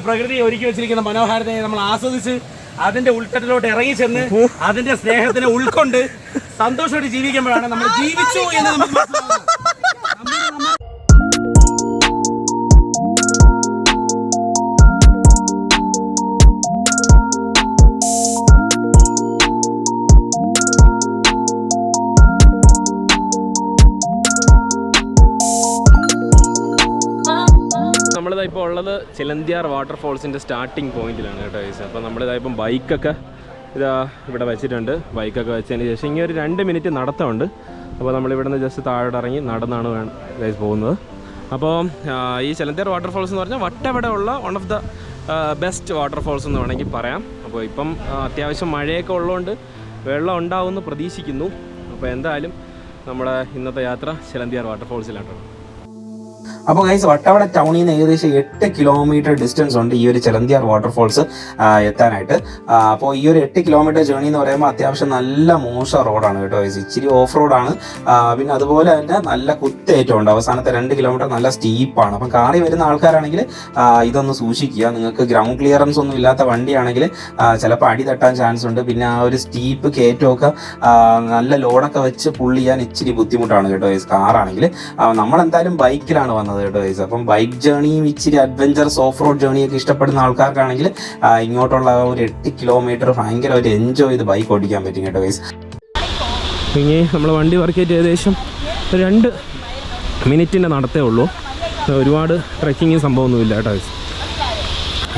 പ്രകൃതി ഒരുക്കി വെച്ചിരിക്കുന്ന മനോഹാരിതയെ നമ്മൾ ആസ്വദിച്ച് അതിന്റെ ഉൾത്തട്ടിലോട്ട് ഇറങ്ങി ചെന്ന് അതിന്റെ സ്നേഹത്തിനെ ഉൾക്കൊണ്ട് സന്തോഷമായിട്ട് ജീവിക്കുമ്പോഴാണ് നമ്മൾ ജീവിച്ചു എന്ന് നമുക്ക് മനസ്സിലാവുന്നത്. നമ്മളിതായിപ്പോൾ ഉള്ളത് ചിലന്തിയാർ വാട്ടർഫോൾസിൻ്റെ സ്റ്റാർട്ടിങ് പോയിന്റിലാണ് കേട്ടോ ഗൈസ്. അപ്പോൾ നമ്മളിതായിപ്പം ബൈക്കൊക്കെ ഇതാ ഇവിടെ വെച്ചിട്ടുണ്ട്. ബൈക്കൊക്കെ വെച്ചതിന് ശേഷം ഇങ്ങനെ ഒരു 2 മിനിറ്റ് നടത്തമുണ്ട്. അപ്പോൾ നമ്മളിവിടെ നിന്ന് ജസ്റ്റ് താഴോട്ട് ഇറങ്ങി നടന്നാണ് ഗൈസ് പോകുന്നത്. അപ്പോൾ ഈ ചിലന്തിയാർ വാട്ടർഫോൾസ് എന്ന് പറഞ്ഞാൽ വട്ടവിടെ ഉള്ള one of the best waterfalls എന്ന് വേണമെങ്കിൽ പറയാം. അപ്പോൾ ഇപ്പം അത്യാവശ്യം മഴയൊക്കെ ഉള്ളതുകൊണ്ട് വെള്ളം ഉണ്ടാവുമെന്ന് പ്രതീക്ഷിക്കുന്നു. അപ്പോൾ എന്തായാലും നമ്മുടെ ഇന്നത്തെ യാത്ര ചിലന്തിയാർ വാട്ടർഫോൾസിലാണ്. അപ്പോൾ ഗൈസ് വട്ടവട ടൗണിൽ നിന്ന് ഏകദേശം 8 കിലോമീറ്റർ ഡിസ്റ്റൻസ് ഉണ്ട് ഈ ഒരു ചിലന്തിയാർ വാട്ടർഫോൾസ് എത്താനായിട്ട്. അപ്പോൾ ഈ ഒരു 8 കിലോമീറ്റർ ജേർണി എന്ന് പറയുമ്പോൾ അത്യാവശ്യം നല്ല മോശം റോഡാണ് കേട്ടോ ഗൈസ്. ഇച്ചിരി ഓഫ് റോഡാണ്. പിന്നെ അതുപോലെ തന്നെ നല്ല കുത്തേറ്റമുണ്ട്. അവസാനത്തെ 2 കിലോമീറ്റർ നല്ല സ്റ്റീപ്പാണ്. അപ്പം കാറിൽ വരുന്ന ആൾക്കാരാണെങ്കിൽ ഇതൊന്ന് സൂക്ഷിക്കുക. നിങ്ങൾക്ക് ഗ്രൗണ്ട് ക്ലിയറൻസ് ഒന്നും ഇല്ലാത്ത വണ്ടിയാണെങ്കിൽ ചിലപ്പോൾ അടി തട്ടാൻ ചാൻസ് ഉണ്ട്. പിന്നെ ആ ഒരു സ്റ്റീപ്പ് കയറ്റമൊക്കെ നല്ല ലോഡൊക്കെ വെച്ച് പുള്ള് ചെയ്യാൻ ഇച്ചിരി ബുദ്ധിമുട്ടാണ് കേട്ടോ ഗൈസ് കാറാണെങ്കിൽ. നമ്മളെന്തായാലും ബൈക്കിലാണ് വന്നത് കേട്ടോ ഗൈസ്. അപ്പം ബൈക്ക് ജേണിയും ഇച്ചിരി അഡ്വഞ്ചറസ് ഓഫ് റോഡ് ജേണിയൊക്കെ ഇഷ്ടപ്പെടുന്ന ആൾക്കാർക്കാണെങ്കിൽ ഇങ്ങോട്ടുള്ള ഒരു 8 കിലോമീറ്റർ ഭയങ്കര ഒരു എൻജോയ് ചെയ്ത് ബൈക്ക് ഓടിക്കാൻ പറ്റും കേട്ടോ ഗൈസ്. ഇനി നമ്മൾ വണ്ടി വർക്ക് ചെയ്ത് ഏകദേശം 2 മിനിറ്റിൻ്റെ നടത്തേ ഉള്ളൂ. ഒരുപാട് ട്രെക്കിങ് സംഭവമൊന്നുമില്ല കേട്ടോ ഗൈസ്.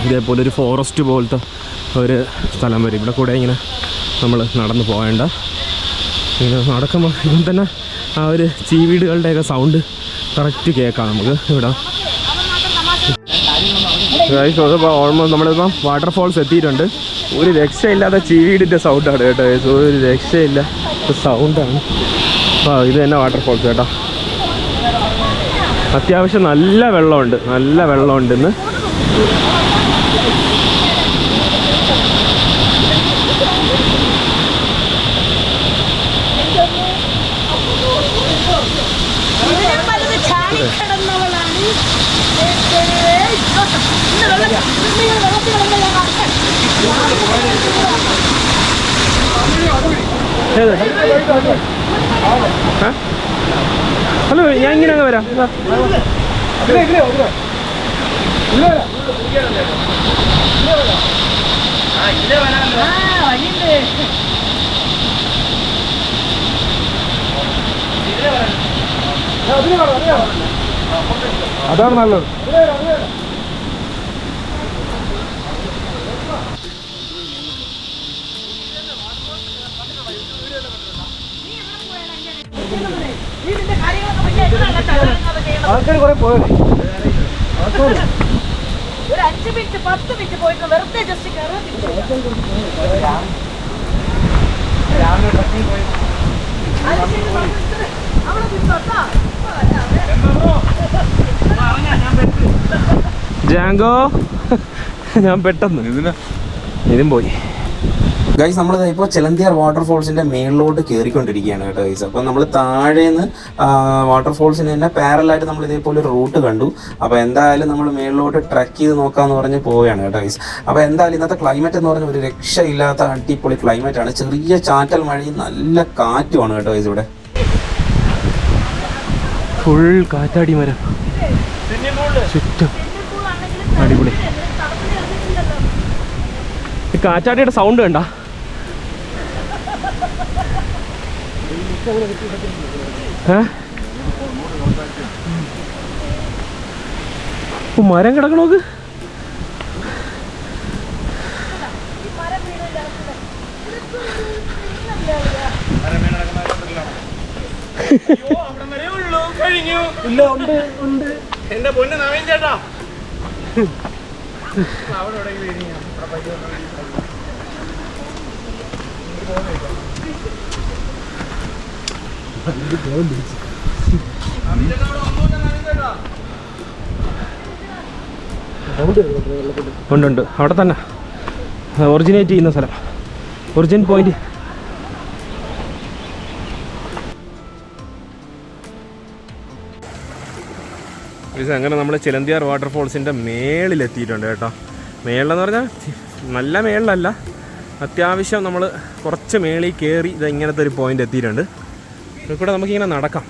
ഇതേപോലെ ഒരു ഫോറസ്റ്റ് പോലത്തെ ഒരു സ്ഥലം വരും. ഇവിടെ കൂടെ ഇങ്ങനെ നമ്മൾ നടന്ന് പോകേണ്ട. ഇങ്ങനെ നടക്കുമ്പോൾ ഇതും തന്നെ ആ ഒരു ചീവീടുകളുടെയൊക്കെ സൗണ്ട് കറക്റ്റ് കേൾക്കാം നമുക്ക് ഇവിടെ. ഓൾമോസ്റ്റ് നമ്മളിപ്പം വാട്ടർഫോൾസ് എത്തിയിട്ടുണ്ട്. ഒരു രക്ഷയില്ലാത്ത ചീവീടിൻ്റെ സൗണ്ടാണ് കേട്ടോ. ഒരു രക്ഷയില്ല സൗണ്ടാണ്. അപ്പോൾ ഇത് തന്നെ വാട്ടർഫോൾസ് കേട്ടോ. അത്യാവശ്യം നല്ല വെള്ളമുണ്ട് ഇന്ന്. ഹലോ, ഞാൻ ഇങ്ങനെ അങ്ങ് വരാം. അതാണ് നല്ലത്. ആൾക്കാർ കുറെ പോയല്ലേ. ഒരു 5 മിനിറ്റ് 10 മിനിറ്റ് പോയിട്ട് വെറുതെ ജസ്റ്റ് കയറുക. ജാങ്കോ ഞാൻ പെട്ടെന്ന് ഇതും പോയി. ഗൈസ് നമ്മൾ ഇപ്പോൾ ചിലന്തിയാർ വാട്ടർഫോൾസിൻ്റെ മേളിലോട്ട് കയറിക്കൊണ്ടിരിക്കുകയാണ് കേട്ടോ ഗൈസ്. അപ്പോൾ നമ്മൾ താഴേന്ന് വാട്ടർഫോൾസിന് തന്നെ പാരലായിട്ട് നമ്മൾ ഇതേപോലെ ഒരു റൂട്ട് കണ്ടു. അപ്പോൾ എന്തായാലും നമ്മൾ മേളിലോട്ട് ട്രക്ക് ചെയ്ത് നോക്കാമെന്ന് പറഞ്ഞ് പോവുകയാണ് കേട്ടോ ഗൈസ്. അപ്പോൾ എന്തായാലും ഇന്നത്തെ ക്ലൈമറ്റ് എന്ന് പറഞ്ഞാൽ ഒരു രക്ഷയില്ലാത്ത അടിപൊളി ക്ലൈമറ്റാണ്. ചെറിയ ചാറ്റൽ മഴയും നല്ല കാറ്റുമാണ് കേട്ടോ ഗൈസ്. ഇവിടെ ഫുൾ കാറ്റാടി മരം ചുറ്റും അടിപൊളി. ഈ കാറ്റാടിയുടെ സൗണ്ട് കണ്ട. മരം കിടക്കണോക്ക്. ഇല്ല, ഉണ്ട്. എന്റെ പൊന്ന് നവീൻ ചേട്ടാ, അവിടെ ഉണ്ട്. അവിടെ തന്നെ ഒറിജിനേറ്റ് ചെയ്യുന്ന സ്ഥലം, ഒറിജിൻ പോയിന്റ്. അങ്ങനെ നമ്മൾ ചിലന്തിയാർ വാട്ടർഫോൾസിൻ്റെ മേളിലെത്തിയിട്ടുണ്ട് കേട്ടോ. മേളിലെന്ന് പറഞ്ഞാൽ നല്ല മേളിലല്ല, അത്യാവശ്യം നമ്മൾ കുറച്ച് മേളിൽ കയറി ഇത് ഇങ്ങനത്തെ ഒരു പോയിന്റ് എത്തിയിട്ടുണ്ട്. ഇതിൽ കൂടെ നമുക്കിങ്ങനെ നടക്കാം.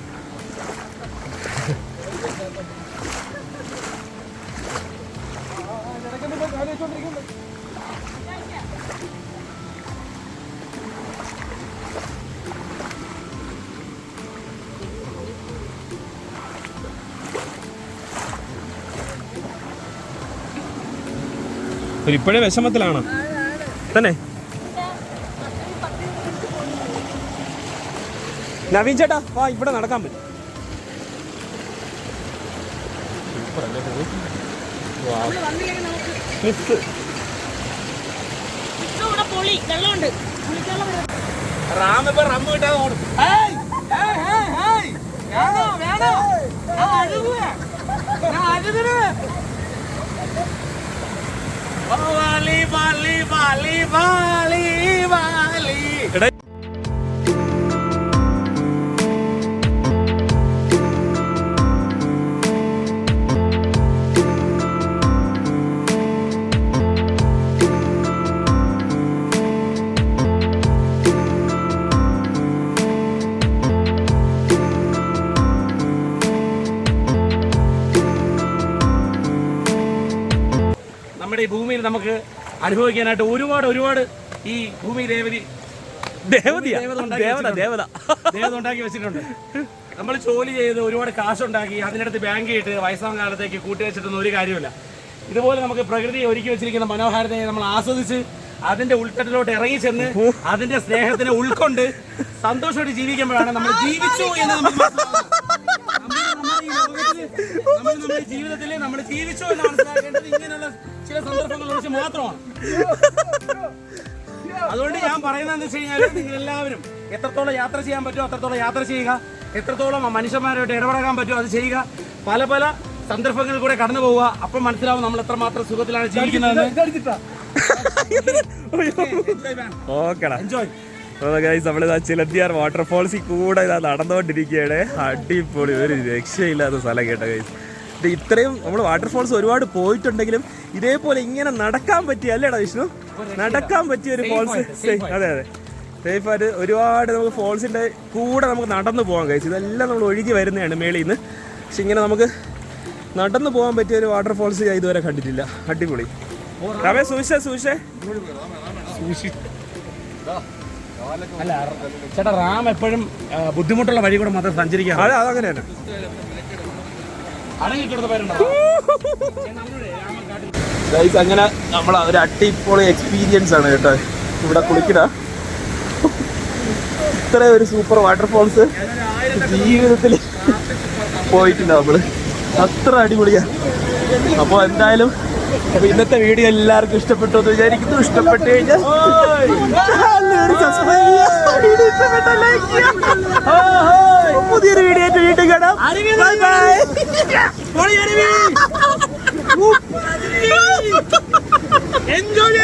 ഇപ്പോഴേ വിഷമത്തിലാണ് തന്നെ. നവീൻ ചേട്ടാ വാ, ഇവിടെ നടക്കാൻ പറ്റും. റാം ഇപ്പൊ റമ്മ് കിട്ടാതെ ഓടും. Valley Valley Valley Valley Valley. നമ്മുടെ ഈ ഭൂമിയിൽ നമുക്ക് അനുഭവിക്കാനായിട്ട് ഒരുപാട് ഈ ഭൂമി ദേവത ഉണ്ടാക്കി വെച്ചിട്ടുണ്ട്. നമ്മൾ ജോലി ചെയ്ത് ഒരുപാട് കാശുണ്ടാക്കി അതിനടുത്ത് ബാങ്ക് ഇട്ട് വയസ്സാം കാലത്തേക്ക് കൂട്ടി വെച്ചിട്ടൊന്നും ഒരു കാര്യമില്ല. ഇതുപോലെ നമുക്ക് പ്രകൃതി ഒരുക്കി വെച്ചിരിക്കുന്ന മനോഹാരിതയെ നമ്മൾ ആസ്വദിച്ച് അതിന്റെ ഉൾത്തട്ടിലോട്ട് ഇറങ്ങി ചെന്ന് അതിന്റെ സ്നേഹത്തിനെ ഉൾക്കൊണ്ട് സന്തോഷമായിട്ട് ജീവിക്കുമ്പോഴാണ് നമ്മൾ ജീവിച്ചു എന്ന് നമുക്ക് നമ്മുടെ ജീവിതത്തിൽ നമ്മൾ ജീവിച്ചു എന്ന് മനസ്സിലാക്കേണ്ടത് ഇങ്ങനെയുള്ള ചില സന്ദർഭങ്ങൾ വെച്ച് മാത്രമാണ്. അതുകൊണ്ട് ഞാൻ പറയുന്നതെന്ന് വെച്ച് കഴിഞ്ഞാൽ നിങ്ങൾ എല്ലാവരും എത്രത്തോളം യാത്ര ചെയ്യാൻ പറ്റുമോ അത്രത്തോളം യാത്ര ചെയ്യുക, എത്രത്തോളം മനുഷ്യന്മാരുമായിട്ട് ഇടപെടാൻ പറ്റുമോ അത് ചെയ്യുക, പല പല സന്ദർഭങ്ങളിൽ കൂടെ കടന്നു പോവുക. അപ്പം മനസ്സിലാവും നമ്മൾ എത്രമാത്രം സുഖത്തിലാണ് ജീവിക്കുന്നത്. എൻജോയ്. നമ്മളിതാ ചിലന്തിയാർ വാട്ടർഫോൾസിൽ കൂടെ ഇതാ നടന്നുകൊണ്ടിരിക്കുകയാണ്. അടിപൊളി, ഒരു രക്ഷയില്ലാത്ത സ്ഥലം കേട്ടോ ഗൈസ്. ഇത് ഇത്രയും നമ്മൾ വാട്ടർഫോൾസ് ഒരുപാട് പോയിട്ടുണ്ടെങ്കിലും ഇതേപോലെ ഇങ്ങനെ നടക്കാൻ പറ്റിയ അല്ലേടാ വിഷ്ണു, നടക്കാൻ പറ്റിയ ഒരു ഫോൾസ്. അതെ അതെ, സേഫായിട്ട് ഒരുപാട് നമുക്ക് ഫോൾസിൻ്റെ കൂടെ നമുക്ക് നടന്നു പോകാം ഗൈസ്. ഇതെല്ലാം നമ്മൾ ഒഴുകി വരുന്നതാണ് മേളിൽ നിന്ന്. പക്ഷെ ഇങ്ങനെ നമുക്ക് നടന്നു പോകാൻ പറ്റിയ ഒരു വാട്ടർഫോൾസ് ഞാൻ ഇതുവരെ കണ്ടിട്ടില്ല. അടിപൊളി. റമേ സൂക്ഷിച്ചേ. അല്ല ചേട്ടാ, റാം എപ്പോഴും ബുദ്ധിമുട്ടുള്ള വഴി കൂടെ മാത്രം സഞ്ചരിക്കാം. അതെ, അതങ്ങനെയാണ്. അങ്ങനെ നമ്മൾ ഒരു അടിപൊളി എക്സ്പീരിയൻസ് ആണ് കേട്ടോ ഇവിടെ കുളിക്കണ. ഇത്ര ഒരു സൂപ്പർ വാട്ടർഫോൾസ് ജീവിതത്തിൽ പോയിട്ടുണ്ട് നമ്മള്. അത്ര അടിപൊളിയാണ്. അപ്പോൾ എന്തായാലും ഇന്നത്തെ വീഡിയോ എല്ലാവർക്കും ഇഷ്ടപ്പെട്ടു എന്ന് വിചാരിക്കുന്നു. ഇഷ്ടപ്പെട്ടു കഴിഞ്ഞാൽ പുതിയൊരു വീഡിയോ ആയിട്ട് വീണ്ടും കാണാം. എൻജോയ്